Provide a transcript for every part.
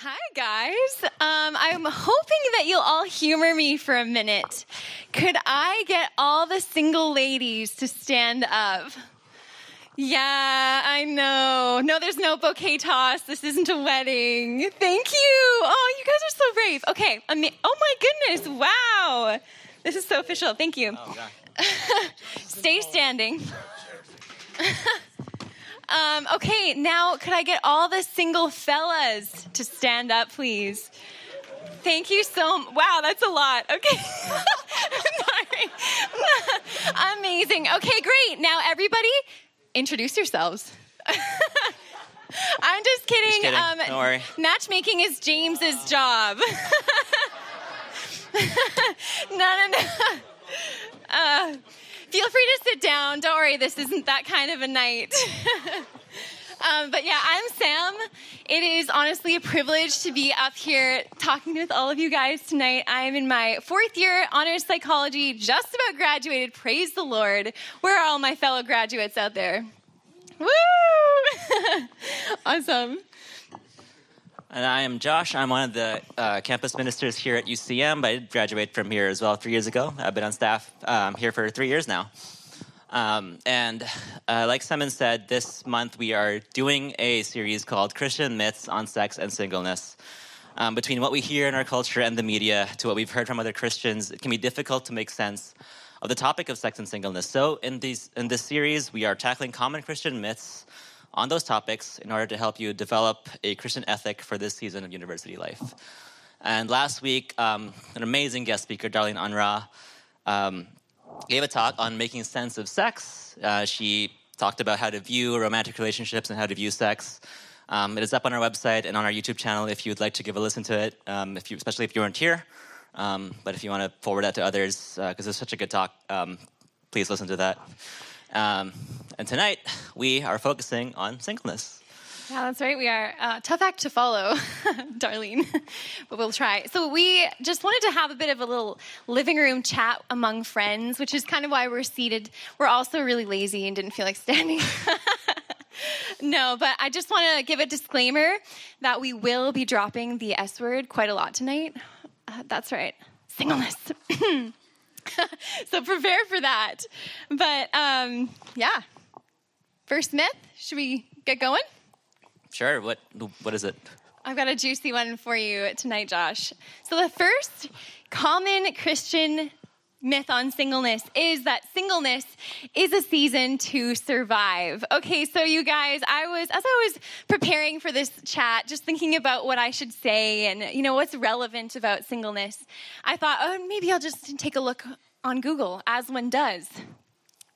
Hi, guys. I'm hoping that you'll all humor me for a minute. Could I get all the single ladies to stand up? Yeah, I know. No, there's no bouquet toss. This isn't a wedding. Thank you. Oh, you guys are so brave. Okay. Oh, my goodness. Wow. This is so official. Thank you. Oh, God. Stay standing. Okay, now could I get all the single fellas to stand up, please? Thank you so much. Wow, that's a lot. Okay. Sorry. Amazing. Okay, great. Now, everybody, introduce yourselves. I'm just kidding. Don't worry. Matchmaking is James's job. No. Feel free to sit down. Don't worry, this isn't that kind of a night. But yeah, I'm Sam. It is honestly a privilege to be up here talking with all of you guys tonight. I am in my 4th year honors psychology, just about graduated. Praise the Lord. Where are all my fellow graduates out there? Woo! Awesome. And I am Josh. I'm one of the campus ministers here at UCM, but I did graduate from here as well 3 years ago. I've been on staff here for 3 years now. And like Simon said, this month we are doing a series called Christian Myths on Sex and Singleness. Between what we hear in our culture and the media to what we've heard from other Christians, it can be difficult to make sense of the topic of sex and singleness. So in this series, we are tackling common Christian myths on those topics in order to help you develop a Christian ethic for this season of university life. And last week, an amazing guest speaker, Darlene Unruh, gave a talk on making sense of sex. She talked about how to view romantic relationships and how to view sex. It is up on our website and on our YouTube channel if you'd like to give a listen to it, especially if you weren't here. But if you want to forward that to others, because it's such a good talk, please listen to that. And tonight, we are focusing on singleness. Yeah, that's right. We are. Tough act to follow, Darlene, but we'll try. So we just wanted to have a bit of a little living room chat among friends, which is kind of why we're seated. We're also really lazy and didn't feel like standing. No, but I just want to give a disclaimer that we will be dropping the S word quite a lot tonight. That's right. Singleness. So prepare for that. But yeah. First myth, should we get going? Sure. What is it? I've got a juicy one for you tonight, Josh. So the first common Christian myth on singleness is that singleness is a season to survive. Okay, so you guys, as I was preparing for this chat, just thinking about what I should say and, what's relevant about singleness, I thought, maybe I'll just take a look on Google, as one does,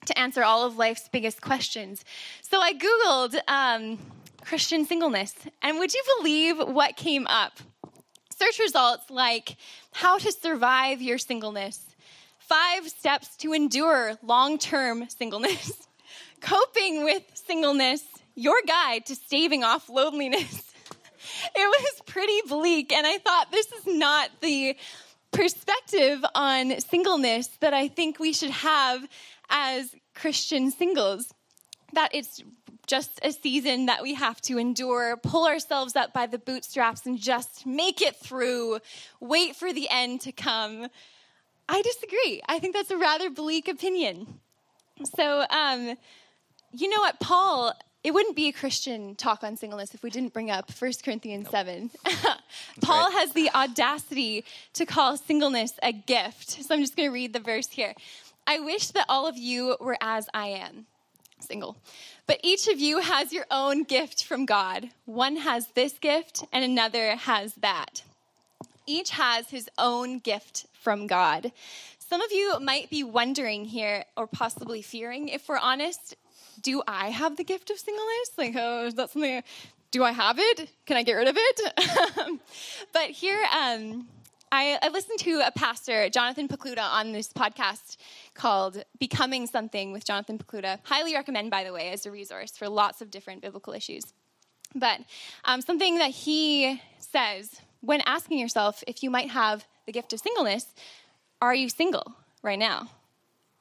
to answer all of life's biggest questions. So I Googled Christian singleness, and would you believe what came up? Search results like how to survive your singleness, 5 steps to endure long-term singleness, coping with singleness, your guide to staving off loneliness. It was pretty bleak, and I thought this is not the perspective on singleness that I think we should have as Christian singles, that it's just a season that we have to endure, pull ourselves up by the bootstraps and just make it through, wait for the end to come. I disagree. I think that's a rather bleak opinion. So, you know what, Paul, it wouldn't be a Christian talk on singleness if we didn't bring up 1 Corinthians 7. Paul has the audacity to call singleness a gift. So I'm just going to read the verse here. I wish that all of you were as I am, single. But each of you has your own gift from God. One has this gift and another has that. Each has his own gift from God. Some of you might be wondering here, or possibly fearing, if we're honest, do I have the gift of singleness? Like, is that something, do I have it? Can I get rid of it? But here, I listened to a pastor, Jonathan Pokluda, on this podcast called Becoming Something with Jonathan Pokluda. Highly recommend, by the way, as a resource for lots of different biblical issues. But something that he says, when asking yourself if you might have the gift of singleness, are you single right now?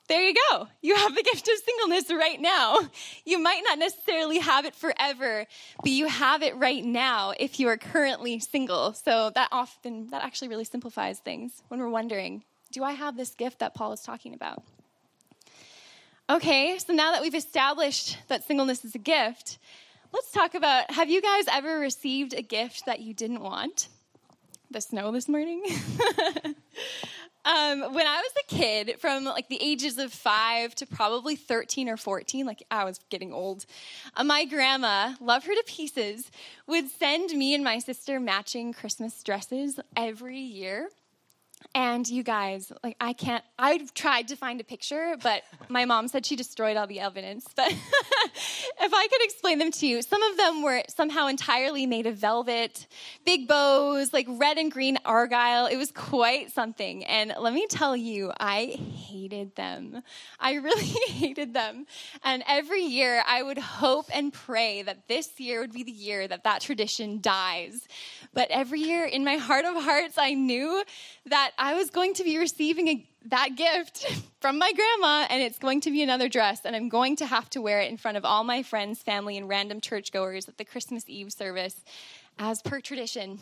there you go. You have the gift of singleness right now. You might not necessarily have it forever, but you have it right now if you are currently single. So that actually really simplifies things when we're wondering, do I have this gift that Paul is talking about? Okay, so now that we've established that singleness is a gift, let's talk about, have you guys ever received a gift that you didn't want? The snow this morning? When I was a kid, from like the ages of 5 to probably 13 or 14, like I was getting old, my grandma, love her to pieces, would send me and my sister matching Christmas dresses every year. And you guys, like I tried to find a picture, but my mom said she destroyed all the evidence. But if I could explain them to you, some of them were somehow entirely made of velvet, big bows, like red and green argyle. It was quite something. And let me tell you, I hated them. I really hated them. And every year I would hope and pray that this year would be the year that that tradition dies. But every year in my heart of hearts, I knew that I was going to be receiving that gift from my grandma, and it's going to be another dress, and I'm going to have to wear it in front of all my friends, family, and random churchgoers at the Christmas Eve service, as per tradition.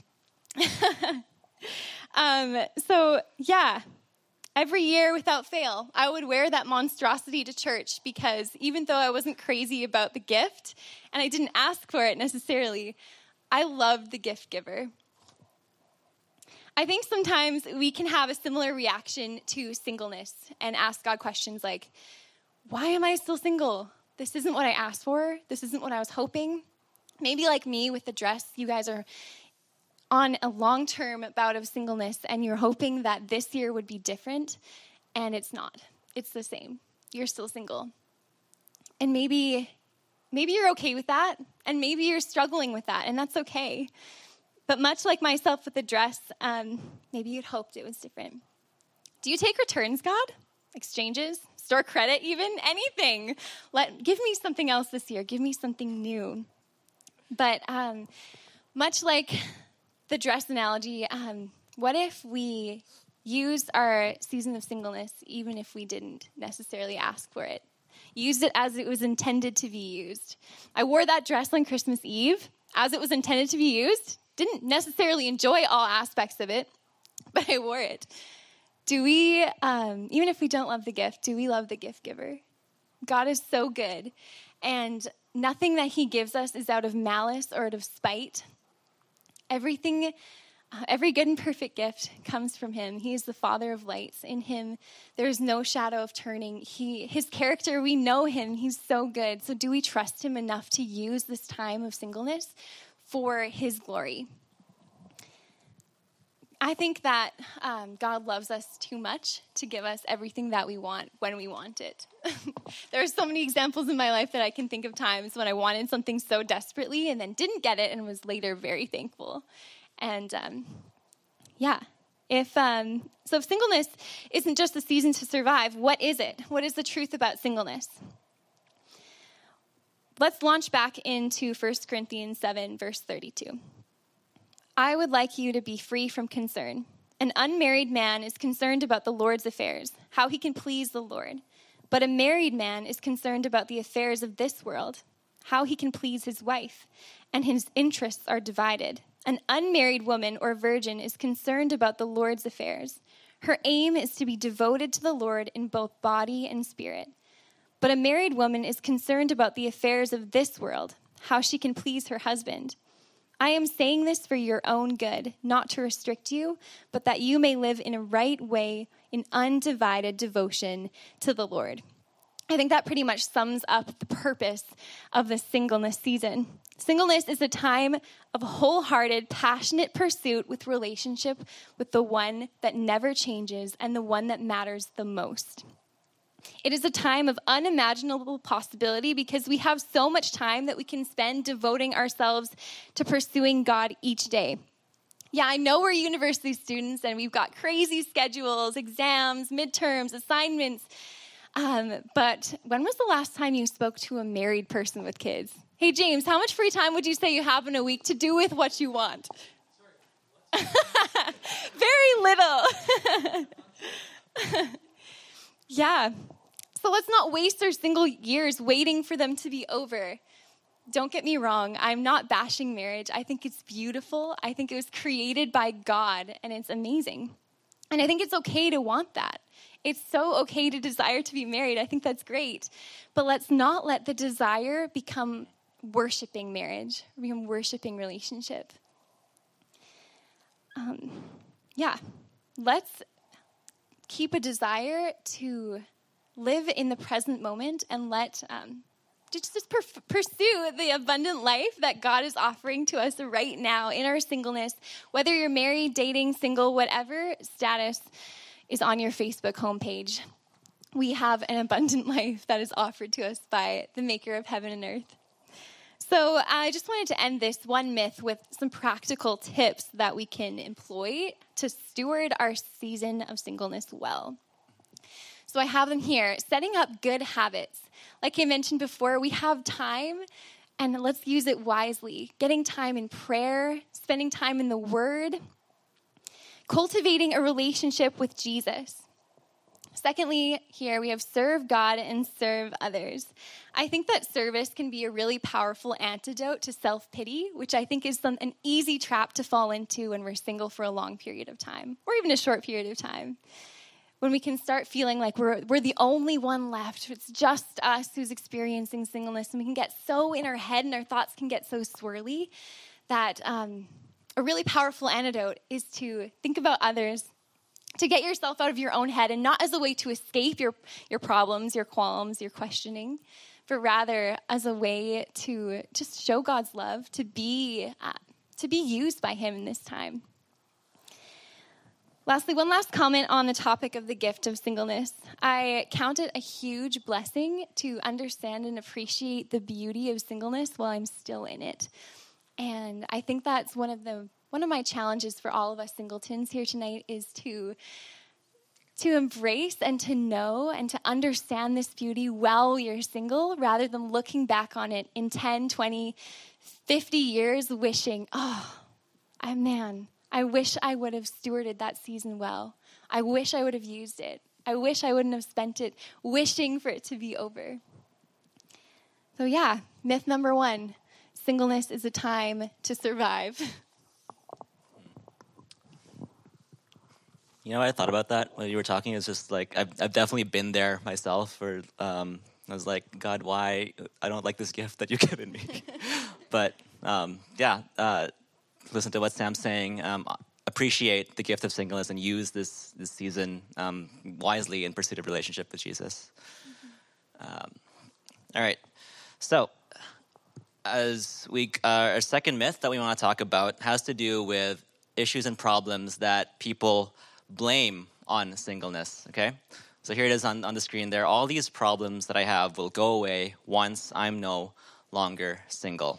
Every year without fail, I would wear that monstrosity to church because even though I wasn't crazy about the gift, and I didn't ask for it necessarily, I loved the gift giver. I think sometimes we can have a similar reaction to singleness and ask God questions like, why am I still single? This isn't what I asked for. This isn't what I was hoping. Maybe like me with the dress, you guys are on a long-term bout of singleness and you're hoping that this year would be different, and it's not. It's the same. You're still single. And maybe you're okay with that, and maybe you're struggling with that, and that's okay. But much like myself with the dress, maybe you'd hoped it was different. Do you take returns, God? Exchanges? Store credit even? Anything. Give me something else this year. Give me something new. But much like the dress analogy, what if we used our season of singleness even if we didn't necessarily ask for it? Used it as it was intended to be used. I wore that dress on Christmas Eve as it was intended to be used. Didn't necessarily enjoy all aspects of it, but I wore it. Do we, even if we don't love the gift, do we love the gift giver? God is so good, and nothing that he gives us is out of malice or out of spite. Every good and perfect gift comes from him. He is the Father of lights. In him, there is no shadow of turning. His character, we know him. He's so good. So do we trust him enough to use this time of singleness for his glory? I think that God loves us too much to give us everything that we want when we want it. There are so many examples in my life that I can think of times when I wanted something so desperately and then didn't get it and was later very thankful. And if singleness isn't just a season to survive, what is it? What is the truth about singleness? Let's launch back into 1 Corinthians 7, verse 32. I would like you to be free from concern. An unmarried man is concerned about the Lord's affairs, how he can please the Lord. But a married man is concerned about the affairs of this world, how he can please his wife, and his interests are divided. An unmarried woman or virgin is concerned about the Lord's affairs. Her aim is to be devoted to the Lord in both body and spirit. But a married woman is concerned about the affairs of this world, how she can please her husband. I am saying this for your own good, not to restrict you, but that you may live in a right way in undivided devotion to the Lord. I think that pretty much sums up the purpose of the singleness season. Singleness is a time of wholehearted, passionate pursuit with relationship with the one that never changes and the one that matters the most. It is a time of unimaginable possibility because we have so much time that we can spend devoting ourselves to pursuing God each day. Yeah, I know we're university students and we've got crazy schedules, exams, midterms, assignments. But when was the last time you spoke to a married person with kids? Hey, James, how much free time would you say you have in a week to do with what you want? Very little. Yeah. So let's not waste our single years waiting for them to be over. Don't get me wrong, I'm not bashing marriage. I think it's beautiful. I think it was created by God, and it's amazing. And I think it's okay to want that. It's so okay to desire to be married. I think that's great. But let's not let the desire become worshiping marriage, become worshiping relationship. Let's keep a desire to live in the present moment and let pursue the abundant life that God is offering to us right now in our singleness. Whether you're married, dating, single, whatever status is on your Facebook homepage, we have an abundant life that is offered to us by the maker of heaven and earth. So I just wanted to end this one myth with some practical tips that we can employ to steward our season of singleness well. So I have them here. Setting up good habits. Like I mentioned before, we have time, and let's use it wisely. Getting time in prayer, spending time in the Word, cultivating a relationship with Jesus. Secondly, here we have serve God and serve others. I think that service can be a really powerful antidote to self-pity, which I think is an easy trap to fall into when we're single for a long period of time, or even a short period of time. When we can start feeling like we're the only one left, it's just us who's experiencing singleness, and we can get so in our head and our thoughts can get so swirly that a really powerful antidote is to think about others, to get yourself out of your own head, and not as a way to escape your problems, your qualms, your questioning, but rather as a way to just show God's love, to be used by him in this time. Lastly, one last comment on the topic of the gift of singleness. I count it a huge blessing to understand and appreciate the beauty of singleness while I'm still in it. And I think that's one of my challenges for all of us singletons here tonight is to embrace and to know and to understand this beauty while you're single, rather than looking back on it in 10, 20, 50 years wishing, I wish I would have stewarded that season well. I wish I would have used it. I wish I wouldn't have spent it wishing for it to be over. So myth number 1, singleness is a time to survive. You know what I thought about that when you were talking? It's just like, I've definitely been there myself, or I was like, God, why? I don't like this gift that you've given me. But listen to what Sam's saying. Appreciate the gift of singleness and use this season wisely in pursuit of relationship with Jesus. All right. So, our second myth that we want to talk about has to do with issues and problems that people blame on singleness. Okay. So here it is on the screen there. All these problems that I have will go away once I'm no longer single.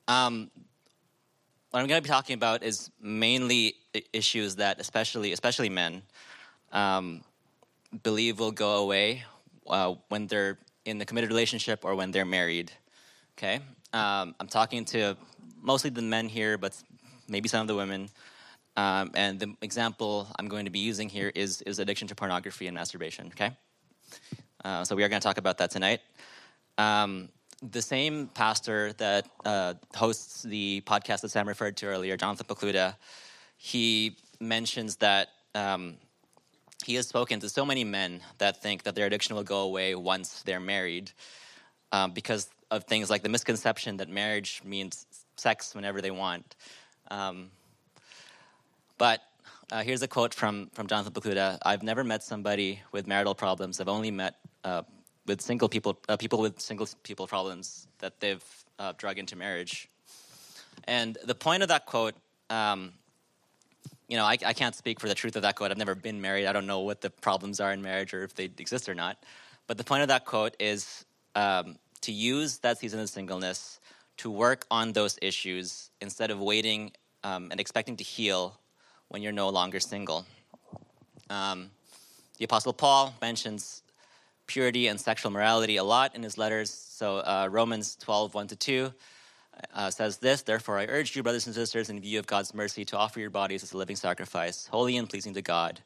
What I'm going to be talking about is mainly issues that especially men believe will go away when they're in a committed relationship or when they're married. Okay, I'm talking to mostly the men here, but maybe some of the women. And the example I'm going to be using here is addiction to pornography and masturbation. Okay, so we are going to talk about that tonight. The same pastor that hosts the podcast that Sam referred to earlier, Jonathan Pokluda, he mentions that he has spoken to so many men that think that their addiction will go away once they're married because of things like the misconception that marriage means sex whenever they want. But here's a quote from Jonathan Pokluda. I've never met somebody with marital problems. I've only met with single people with single people problems that they've drug into marriage. And the point of that quote, I can't speak for the truth of that quote. I've never been married. I don't know what the problems are in marriage or if they exist or not. But the point of that quote is to use that season of singleness to work on those issues instead of waiting and expecting to heal when you're no longer single. The Apostle Paul mentions purity and sexual morality a lot in his letters. So Romans 12, 1-2 says this, therefore I urge you, brothers and sisters, in view of God's mercy, to offer your bodies as a living sacrifice, holy and pleasing to God.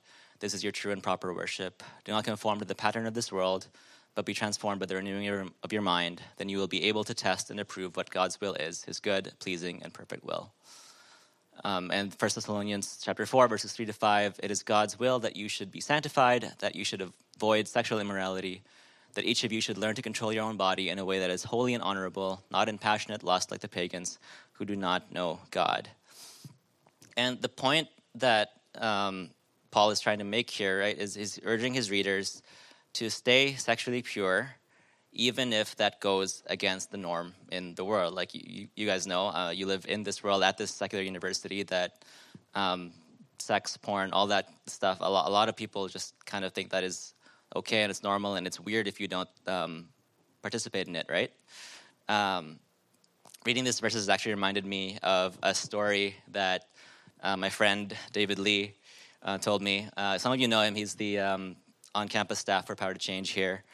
this is your true and proper worship. Do not conform to the pattern of this world, but be transformed by the renewing of your mind. Then you will be able to test and approve what God's will is, his good, pleasing, and perfect will. And 1 Thessalonians chapter 4, verses 3 to 5, it is God's will that you should be sanctified, that you should avoid sexual immorality, that each of you should learn to control your own body in a way that is holy and honorable, not in passionate lust like the pagans who do not know God. And the point that Paul is trying to make here, right, is he's urging his readers to stay sexually pure, even if that goes against the norm in the world. Like you guys know, you live in this world at this secular university that sex, porn, all that stuff, a lot of people just kind of think that is okay and it's normal, and it's weird if you don't participate in it, right? Reading this verses actually reminded me of a story that my friend David Lee told me. Some of you know him. He's the on-campus staff for Power to Change here.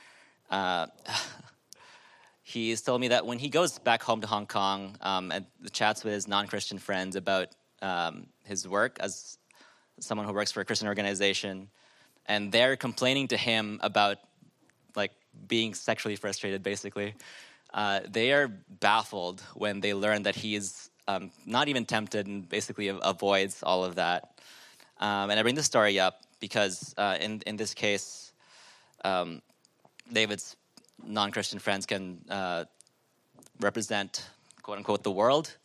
He's told me that when he goes back home to Hong Kong and chats with his non-Christian friends about his work as someone who works for a Christian organization, and they're complaining to him about like being sexually frustrated, basically, they are baffled when they learn that he's not even tempted and basically avoids all of that. And I bring this story up because in this case, David's non-Christian friends can represent, quote unquote, the world.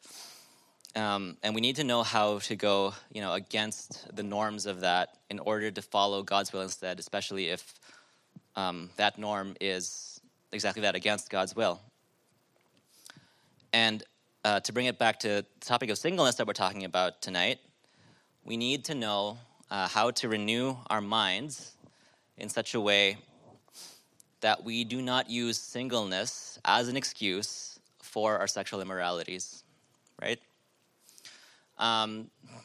And we need to know how to go, against the norms of that in order to follow God's will instead, especially if that norm is exactly that, against God's will. And to bring it back to the topic of singleness that we're talking about tonight, we need to know how to renew our minds in such a way that we do not use singleness as an excuse for our sexual immoralities, right?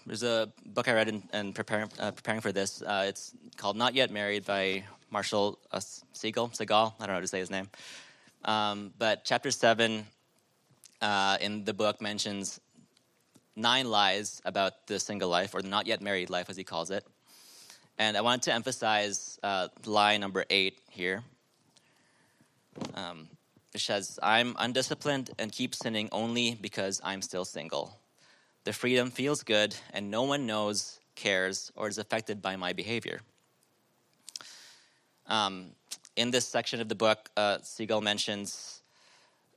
There's a book I read in preparing for this. It's called Not Yet Married by Marshall Segal, I don't know how to say his name. But chapter 7 in the book mentions 9 lies about the single life, or the not yet married life, as he calls it. And I wanted to emphasize lie number 8 here. It says, I'm undisciplined and keep sinning only because I'm still single. The freedom feels good, and no one knows, cares, or is affected by my behavior. In this section of the book, Segal mentions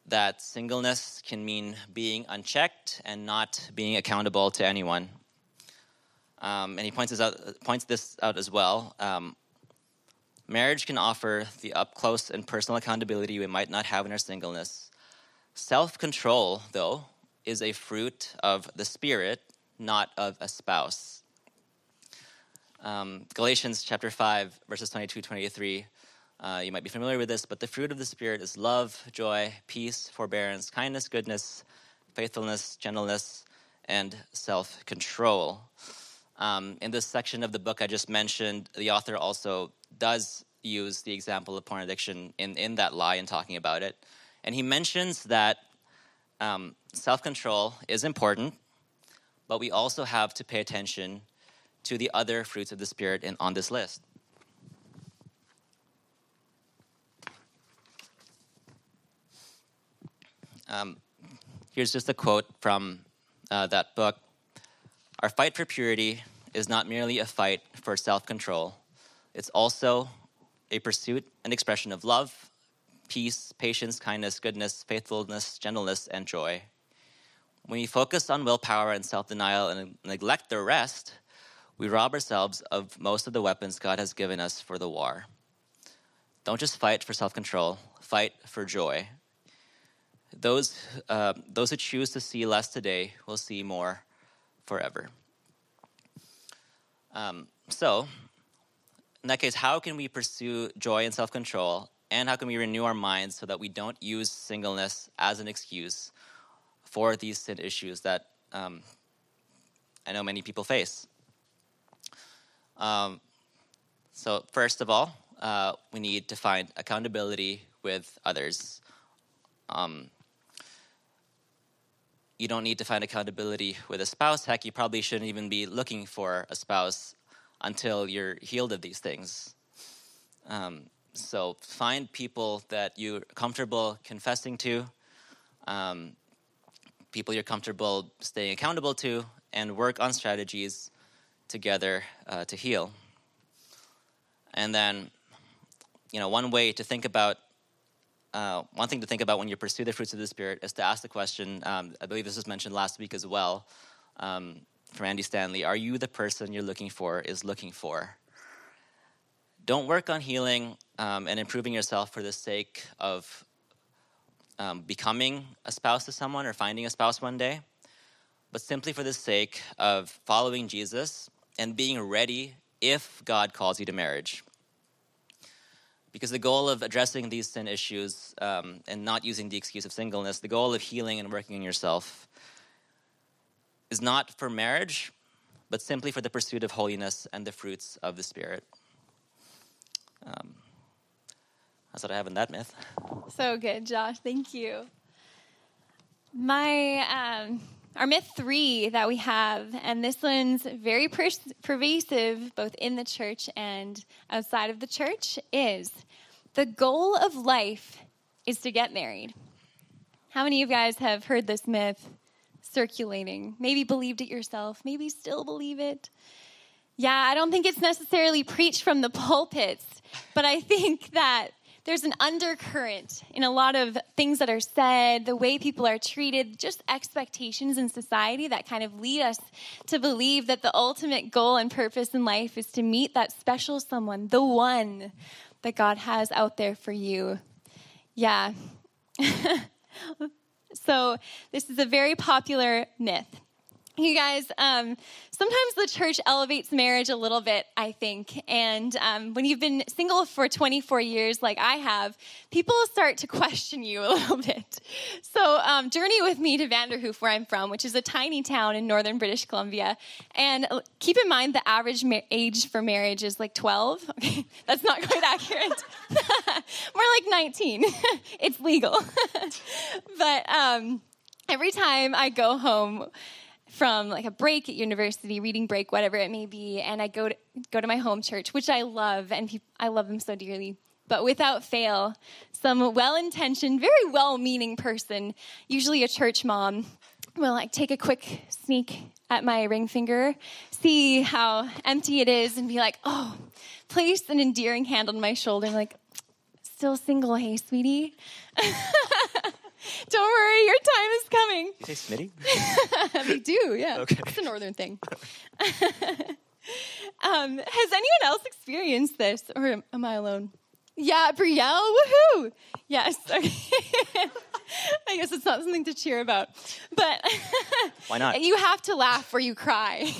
that singleness can mean being unchecked and not being accountable to anyone. And he points this out as well. Marriage can offer the up-close and personal accountability we might not have in our singleness. Self-control, though, is a fruit of the Spirit, not of a spouse. Galatians chapter 5, verses 22, 23. You might be familiar with this, but the fruit of the Spirit is love, joy, peace, forbearance, kindness, goodness, faithfulness, gentleness, and self-control. In this section of the book I just mentioned, the author also does use the example of porn addiction in that lie in talking about it. And he mentions that self-control is important, but we also have to pay attention to the other fruits of the Spirit on this list. Here's just a quote from that book. Our fight for purity is not merely a fight for self-control. It's also a pursuit and expression of love, peace, patience, kindness, goodness, faithfulness, gentleness, and joy. When we focus on willpower and self-denial and neglect the rest, we rob ourselves of most of the weapons God has given us for the war. Don't just fight for self-control, fight for joy. Those who choose to see less today will see more forever. So, in that case, how can we pursue joy and self-control, and how can we renew our minds so that we don't use singleness as an excuse for these sin issues that I know many people face? So first of all, we need to find accountability with others. You don't need to find accountability with a spouse. Heck, you probably shouldn't even be looking for a spouse until you're healed of these things. So find people that you're comfortable confessing to, people you're comfortable staying accountable to, and work on strategies together to heal. And then, one thing to think about when you pursue the fruits of the Spirit is to ask the question, I believe this was mentioned last week as well, from Andy Stanley, are you the person you're looking for? Don't work on healing and improving yourself for the sake of becoming a spouse to someone or finding a spouse one day, but simply for the sake of following Jesus and being ready if God calls you to marriage. Because the goal of addressing these sin issues and not using the excuse of singleness, the goal of healing and working on yourself is not for marriage, but simply for the pursuit of holiness and the fruits of the Spirit. That's what I have in that myth. So good, Josh. Thank you. Our myth 3 that we have, and this one's very pervasive both in the church and outside of the church, is the goal of life is to get married. How many of you guys have heard this myth circulating? Maybe believed it yourself, maybe still believe it. Yeah, I don't think it's necessarily preached from the pulpits, but I think that there's an undercurrent in a lot of things that are said, the way people are treated, just expectations in society that kind of lead us to believe that the ultimate goal and purpose in life is to meet that special someone, the one that God has out there for you. Yeah. So this is a very popular myth. You guys, sometimes the church elevates marriage a little bit, I think. And when you've been single for 24 years like I have, people start to question you a little bit. So journey with me to Vanderhoof, where I'm from, which is a tiny town in northern British Columbia. And keep in mind the average age for marriage is like 12. Okay, that's not quite accurate. More like 19. It's legal. But every time I go home from like a break at university, reading break, whatever it may be, and I go to my home church, which I love, and I love them so dearly. But without fail, some well-intentioned, very well-meaning person, usually a church mom, will like take a quick sneak at my ring finger, see how empty it is, and be like, oh, place an endearing hand on my shoulder, and like, still single, hey, sweetie? Don't worry, your time is coming. You say Smitty? They do, yeah. Okay. It's a northern thing. Has anyone else experienced this, or am I alone? Yeah, Brielle, woohoo! Yes, okay. I guess it's not something to cheer about. But why not? You have to laugh or you cry.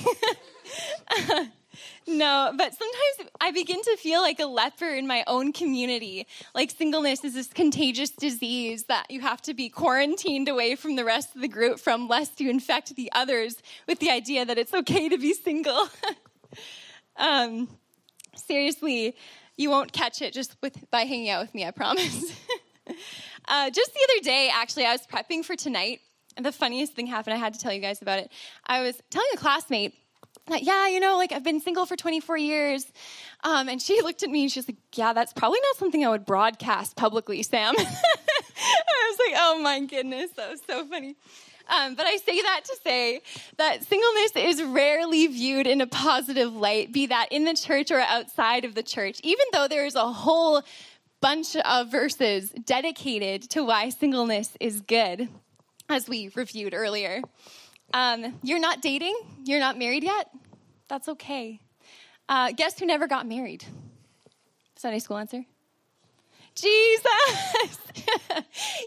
No, but sometimes I begin to feel like a leper in my own community. Like singleness is this contagious disease that you have to be quarantined away from the rest of the group from, lest you infect the others with the idea that it's okay to be single. Seriously, you won't catch it just by hanging out with me, I promise. Just the other day, actually, I was prepping for tonight, and the funniest thing happened. I had to tell you guys about it. I was telling a classmate that, I've been single for 24 years. And she looked at me and she was like, yeah, that's probably not something I would broadcast publicly, Sam. And I was like, oh my goodness, that was so funny. But I say that to say that singleness is rarely viewed in a positive light, be that in the church or outside of the church, even though there is a whole bunch of verses dedicated to why singleness is good, as we reviewed earlier. You're not dating? You're not married yet? That's okay. Guess who never got married? Sunday school answer. Jesus.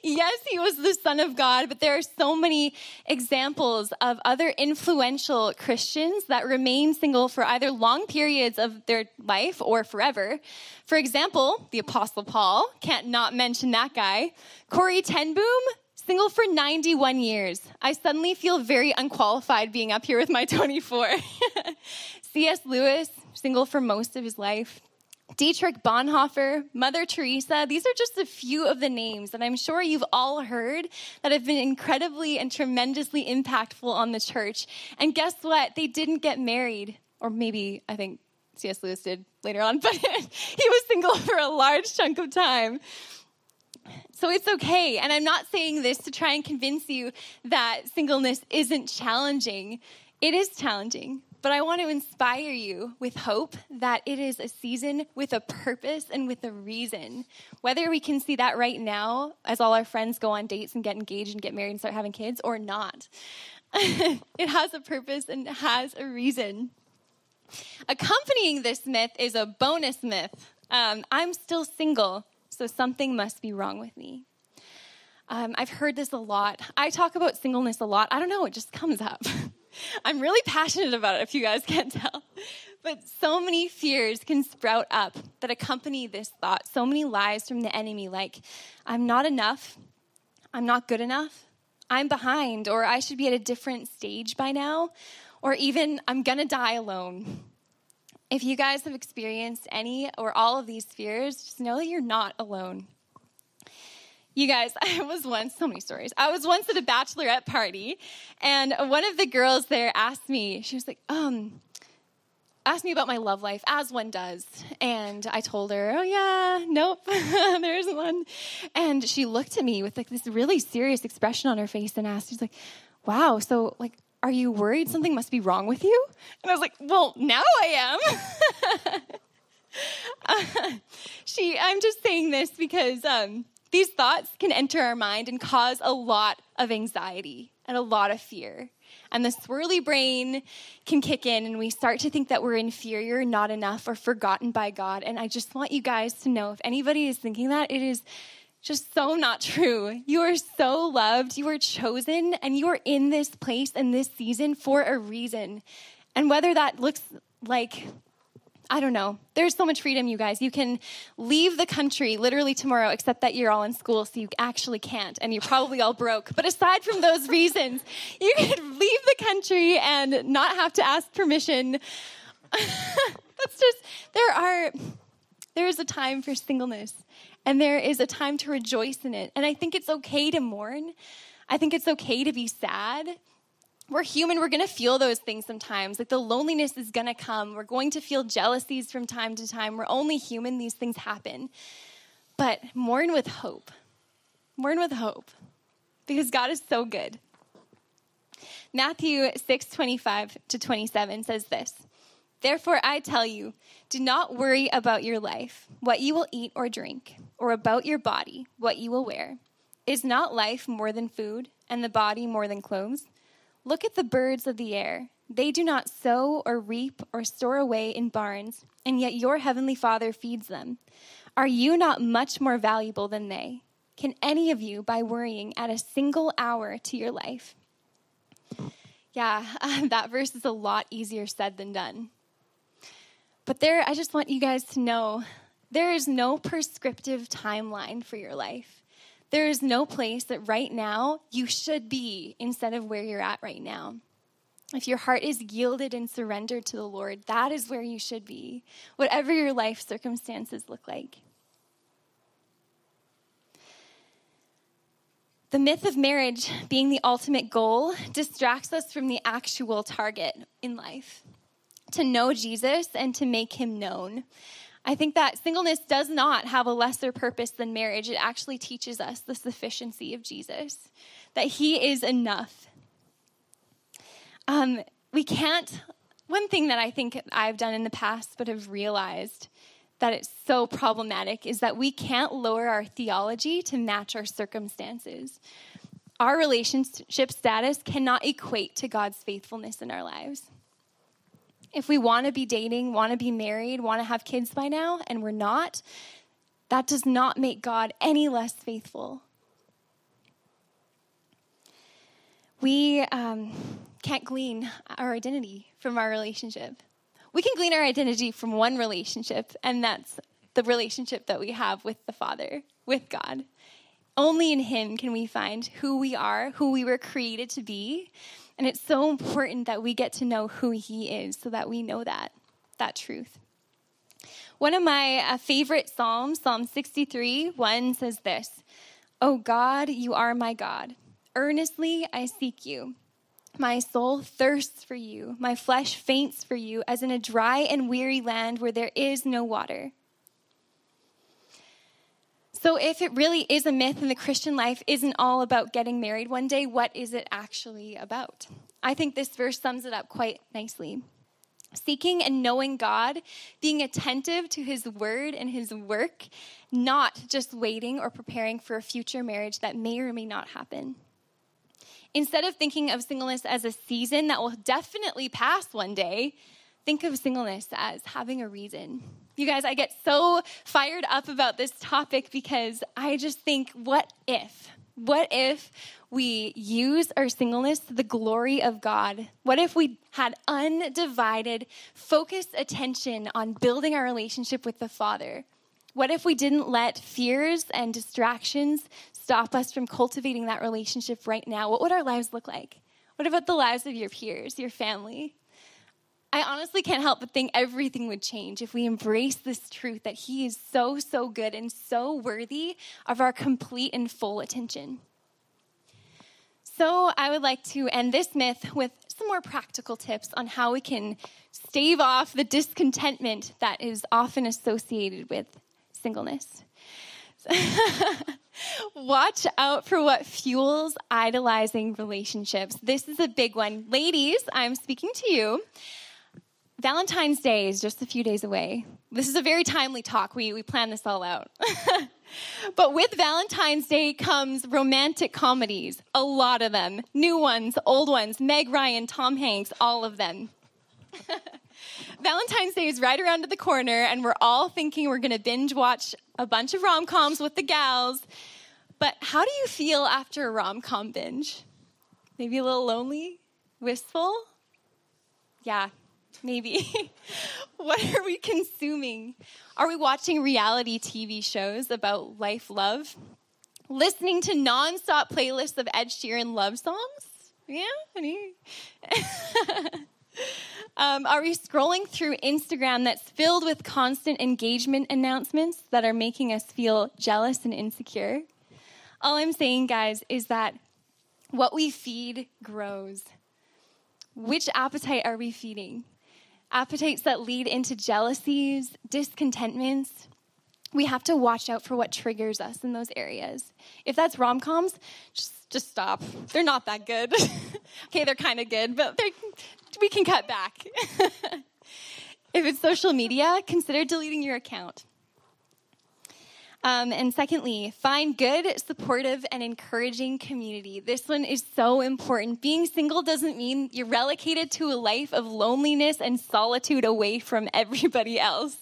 Yes, he was the Son of God, but there are so many examples of other influential Christians that remain single for either long periods of their life or forever. For example, the Apostle Paul, can't not mention that guy. Corrie ten Boom, single for 91 years. I suddenly feel very unqualified being up here with my 24. C.S. Lewis, single for most of his life. Dietrich Bonhoeffer, Mother Teresa, these are just a few of the names that I'm sure you've all heard that have been incredibly and tremendously impactful on the church. And guess what? They didn't get married. Or maybe, I think, C.S. Lewis did later on, but he was single for a large chunk of time. So it's okay. And I'm not saying this to try and convince you that singleness isn't challenging. It is challenging. But I want to inspire you with hope that it is a season with a purpose and with a reason. Whether we can see that right now as all our friends go on dates and get engaged and get married and start having kids or not. It has a purpose and has a reason. Accompanying this myth is a bonus myth. I'm still single, so something must be wrong with me. I've heard this a lot. I talk about singleness a lot. I don't know, it just comes up. I'm really passionate about it, if you guys can't tell. But so many fears can sprout up that accompany this thought. So many lies from the enemy, like, I'm not enough, I'm not good enough, I'm behind, or I should be at a different stage by now, or even I'm gonna die alone. If you guys have experienced any or all of these fears, just know that you're not alone. You guys, so many stories. I was once at a bachelorette party, and one of the girls there asked me, she was like, asked me about my love life, as one does. And I told her, oh yeah, nope, there isn't one. And she looked at me with like this really serious expression on her face and asked, she's like, wow, so like, are you worried something must be wrong with you? And I was like, well, now I am. I'm just saying this because these thoughts can enter our mind and cause a lot of anxiety and a lot of fear. And the swirly brain can kick in and we start to think that we're inferior, not enough, or forgotten by God. And I just want you guys to know, if anybody is thinking that, it is just so not true. You are so loved, you are chosen, and you are in this place and this season for a reason. And whether that looks like, I don't know, there's so much freedom, you guys. You can leave the country literally tomorrow, except that you're all in school, so you actually can't, and you're probably all broke. But aside from those reasons, you can leave the country and not have to ask permission. That's just, there is a time for singleness. And there is a time to rejoice in it. And I think it's okay to mourn. I think it's okay to be sad. We're human. We're going to feel those things sometimes. Like the loneliness is going to come. We're going to feel jealousies from time to time. We're only human. These things happen. But mourn with hope. Mourn with hope. Because God is so good. Matthew 6:25-27 says this. Therefore, I tell you, do not worry about your life, what you will eat or drink, or about your body, what you will wear. Is not life more than food, and the body more than clothes? Look at the birds of the air. They do not sow or reap or store away in barns, and yet your heavenly Father feeds them. Are you not much more valuable than they? Can any of you, by worrying, add a single hour to your life? Yeah, that verse is a lot easier said than done. But I just want you guys to know, there is no prescriptive timeline for your life. There is no place that right now you should be instead of where you're at right now. If your heart is yielded and surrendered to the Lord, that is where you should be, whatever your life circumstances look like. The myth of marriage being the ultimate goal distracts us from the actual target in life, to know Jesus and to make him known. I think that singleness does not have a lesser purpose than marriage. It actually teaches us the sufficiency of Jesus, that he is enough. One thing that I think I've done in the past but have realized that it's so problematic is that we can't lower our theology to match our circumstances. Our relationship status cannot equate to God's faithfulness in our lives. If we want to be dating, want to be married, want to have kids by now, and we're not, that does not make God any less faithful. We can't glean our identity from our relationship. We can glean our identity from one relationship, and that's the relationship that we have with the Father, with God. Only in him can we find who we are, who we were created to be. And it's so important that we get to know who he is so that we know that truth. One of my favorite Psalms, Psalm 63:1 says this, "O God, you are my God. Earnestly I seek you. My soul thirsts for you. My flesh faints for you, as in a dry and weary land where there is no water. So if it really is a myth and the Christian life isn't all about getting married one day, what is it actually about? I think this verse sums it up quite nicely. Seeking and knowing God, being attentive to his word and his work, not just waiting or preparing for a future marriage that may or may not happen. Instead of thinking of singleness as a season that will definitely pass one day, think of singleness as having a reason. You guys, I get so fired up about this topic because I just think, what if? What if we use our singleness to the glory of God? What if we had undivided, focused attention on building our relationship with the Father? What if we didn't let fears and distractions stop us from cultivating that relationship right now? What would our lives look like? What about the lives of your peers, your family? I honestly can't help but think everything would change if we embrace this truth that he is so, so good and so worthy of our complete and full attention. So I would like to end this myth with some more practical tips on how we can stave off the discontentment that is often associated with singleness. Watch out for what fuels idolizing relationships. This is a big one. Ladies, I'm speaking to you. Valentine's Day is just a few days away. This is a very timely talk. We planned this all out. But with Valentine's Day comes romantic comedies, a lot of them. New ones, old ones, Meg Ryan, Tom Hanks, all of them. Valentine's Day is right around the corner, and we're all thinking we're going to binge watch a bunch of rom-coms with the gals. But how do you feel after a rom-com binge? Maybe a little lonely? Wistful? Yeah, maybe. What are we consuming? Are we watching reality TV shows about life, love? Listening to nonstop playlists of Ed Sheeran love songs? Yeah, honey. Are we scrolling through Instagram that's filled with constant engagement announcements that are making us feel jealous and insecure? All I'm saying, guys, is that what we feed grows. Which appetite are we feeding? Appetites that lead into jealousies, discontentments. We have to watch out for what triggers us in those areas. If that's rom-coms, just stop. They're not that good. Okay, they're kind of good, but we can cut back. If it's social media, consider deleting your account. And secondly, find good, supportive, and encouraging community. This one is so important. Being single doesn't mean you're relegated to a life of loneliness and solitude away from everybody else.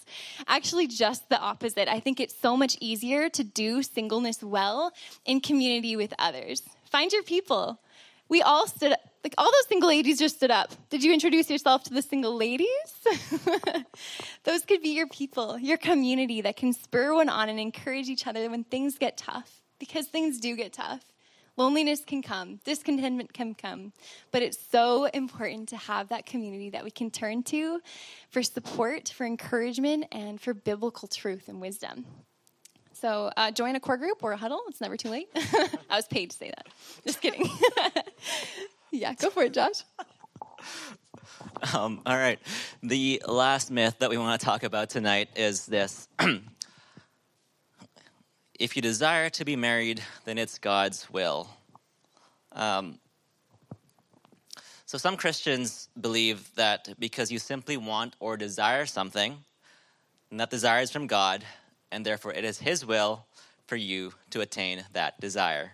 Actually, just the opposite. I think it's so much easier to do singleness well in community with others. Find your people. We all stood up. Like, all those single ladies just stood up. Did you introduce yourself to the single ladies? Those could be your people, your community that can spur one on and encourage each other when things get tough, because things do get tough. Loneliness can come, discontentment can come, but it's so important to have that community that we can turn to for support, for encouragement, and for biblical truth and wisdom. So join a core group or a huddle. It's never too late. I was paid to say that. Just kidding. Yeah, go for it, Josh. All right. The last myth that we want to talk about tonight is this. If you desire to be married, then it's God's will. So some Christians believe that because you simply want or desire something, and that desire is from God, and therefore it is his will for you to attain that desire.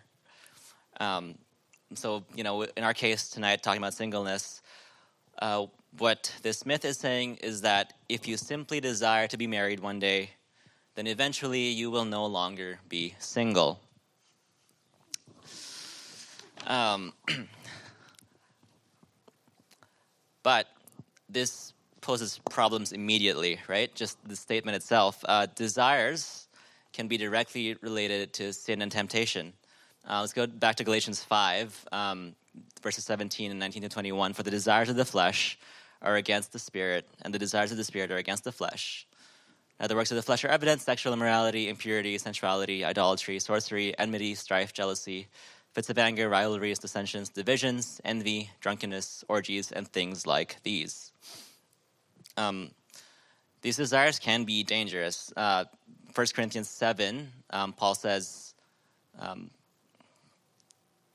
So, in our case tonight, talking about singleness, what this myth is saying is that if you simply desire to be married one day, then eventually you will no longer be single. But this poses problems immediately, right? Just the statement itself. Desires can be directly related to sin and temptation. Let's go back to Galatians 5, verses 17 and 19 to 21. For the desires of the flesh are against the spirit, and the desires of the spirit are against the flesh. The works of the flesh are evident: sexual immorality, impurity, sensuality, idolatry, sorcery, enmity, strife, jealousy, fits of anger, rivalries, dissensions, divisions, envy, drunkenness, orgies, and things like these. These desires can be dangerous. 1 Corinthians 7, Paul says,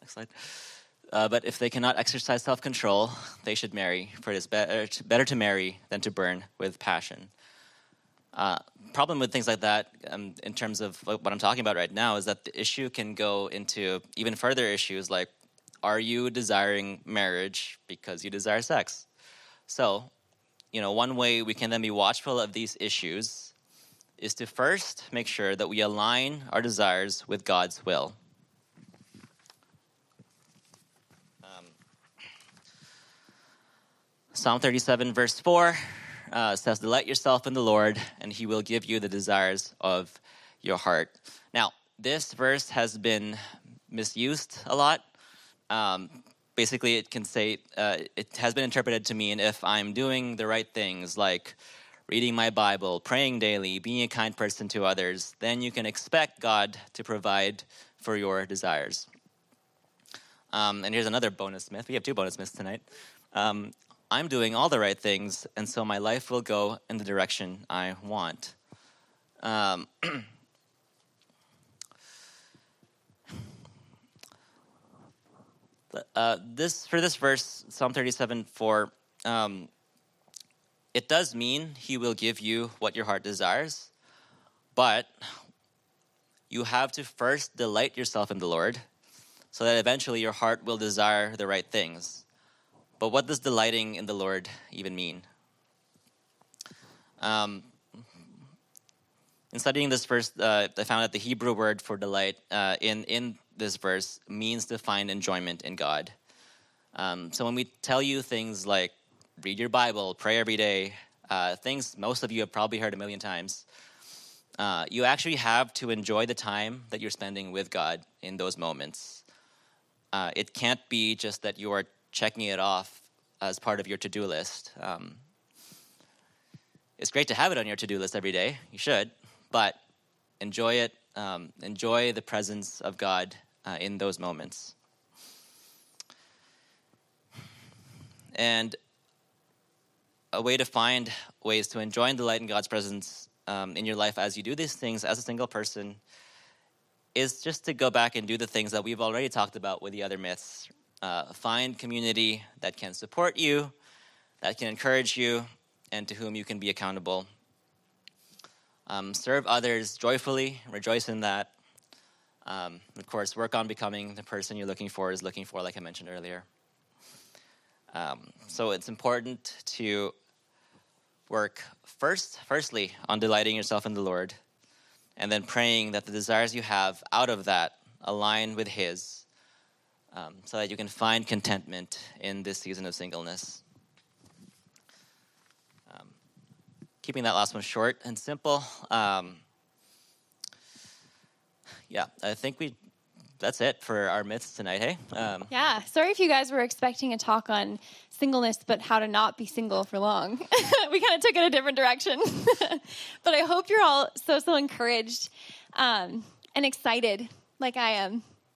next slide. But if they cannot exercise self-control, they should marry, for it is better to marry than to burn with passion. Problem with things like that, in terms of what I'm talking about right now, is that the issue can go into even further issues like, are you desiring marriage because you desire sex? So, one way we can then be watchful of these issues is to first make sure that we align our desires with God's will. Psalm 37, verse 4 says, "Delight yourself in the Lord, and he will give you the desires of your heart." Now, this verse has been misused a lot. Basically, it can say, it has been interpreted to mean if I'm doing the right things, like reading my Bible, praying daily, being a kind person to others, then you can expect God to provide for your desires. And here's another bonus myth. We have 2 bonus myths tonight. I'm doing all the right things, and so my life will go in the direction I want. For this verse, Psalm 37:4, it does mean he will give you what your heart desires, but you have to first delight yourself in the Lord, so that eventually your heart will desire the right things. But what does delighting in the Lord even mean? In studying this verse, I found that the Hebrew word for delight in this verse means to find enjoyment in God. So when we tell you things like read your Bible, pray every day, things most of you have probably heard a million times, you actually have to enjoy the time that you're spending with God in those moments. It can't be just that you are checking it off as part of your to-do list. It's great to have it on your to-do list every day. You should, but enjoy it. Enjoy the presence of God in those moments. And a way to find ways to enjoy and delight in God's presence in your life as you do these things as a single person is just to go back and do the things that we've already talked about with the other myths. Find community that can support you, that can encourage you, and to whom you can be accountable. Serve others joyfully, rejoice in that. Of course, work on becoming the person you're looking for, like I mentioned earlier. So it's important to work firstly on delighting yourself in the Lord, and then praying that the desires you have out of that align with His, so that you can find contentment in this season of singleness. Keeping that last one short and simple. I think that's it for our myths tonight, hey? Yeah, sorry if you guys were expecting a talk on singleness, but how to not be single for long. We kind of took it a different direction. But I hope you're all so encouraged and excited like I am